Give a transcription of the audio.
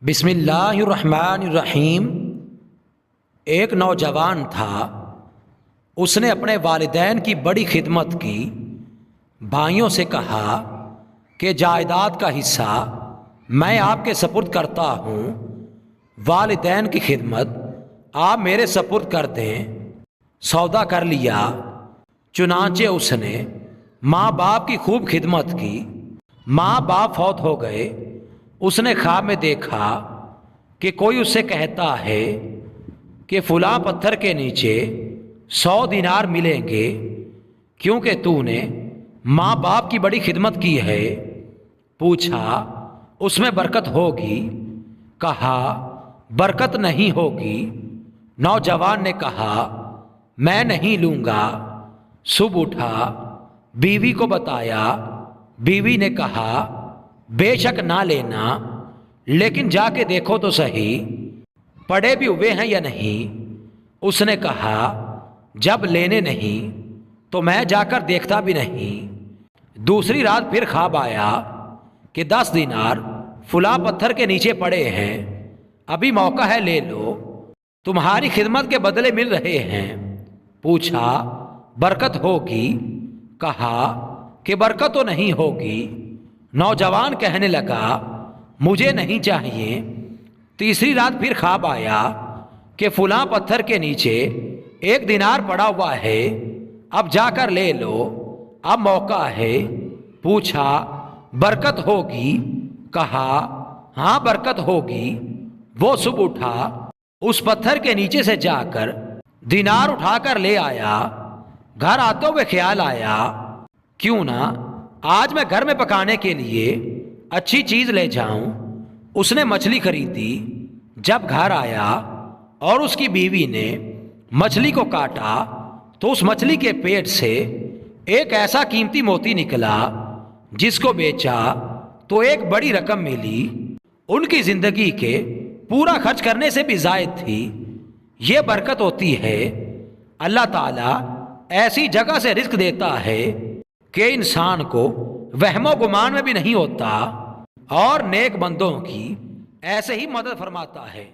بسم اللہ الرحمن الرحیم۔ ایک نوجوان تھا، اس نے اپنے والدین کی بڑی خدمت کی۔ بھائیوں سے کہا کہ جائیداد کا حصہ میں آپ کے سپرد کرتا ہوں، والدین کی خدمت آپ میرے سپرد کر دیں۔ سودا کر لیا۔ چنانچہ اس نے ماں باپ کی خوب خدمت کی۔ ماں باپ فوت ہو گئے۔ اس نے خواب میں دیکھا کہ کوئی اس سے کہتا ہے کہ فلاں پتھر کے نیچے 100 دینار ملیں گے، کیونکہ تو نے ماں باپ کی بڑی خدمت کی ہے۔ پوچھا اس میں برکت ہوگی؟ کہا برکت نہیں ہوگی۔ نوجوان نے کہا میں نہیں لوں گا۔ صبح اٹھا، بیوی کو بتایا۔ بیوی نے کہا بے شک نہ لینا، لیکن جا کے دیکھو تو صحیح پڑے بھی ہوئے ہیں یا نہیں۔ اس نے کہا جب لینے نہیں تو میں جا کر دیکھتا بھی نہیں۔ دوسری رات پھر خواب آیا کہ 10 دینار فلاں پتھر کے نیچے پڑے ہیں، ابھی موقع ہے لے لو، تمہاری خدمت کے بدلے مل رہے ہیں۔ پوچھا برکت ہوگی؟ کہا کہ برکت تو نہیں ہوگی۔ نوجوان کہنے لگا مجھے نہیں چاہیے۔ تیسری رات پھر خواب آیا کہ فلاں پتھر کے نیچے 1 دینار پڑا ہوا ہے، اب جا کر لے لو، اب موقع ہے۔ پوچھا برکت ہوگی؟ کہا ہاں برکت ہوگی۔ وہ صبح اٹھا، اس پتھر کے نیچے سے جا کر دینار اٹھا کر لے آیا۔ گھر آتے ہوئے خیال آیا کیوں نہ آج میں گھر میں پکانے کے لیے اچھی چیز لے جاؤں۔ اس نے مچھلی خریدی۔ جب گھر آیا اور اس کی بیوی نے مچھلی کو کاٹا تو اس مچھلی کے پیٹ سے ایک ایسا قیمتی موتی نکلا جس کو بیچا تو ایک بڑی رقم ملی۔ ان کی زندگی کے پورا خرچ کرنے سے بھی زائد تھی۔ یہ برکت ہوتی ہے۔ اللہ تعالیٰ ایسی جگہ سے رزق دیتا ہے کہ انسان کو وہم و گمان میں بھی نہیں ہوتا، اور نیک بندوں کی ایسے ہی مدد فرماتا ہے۔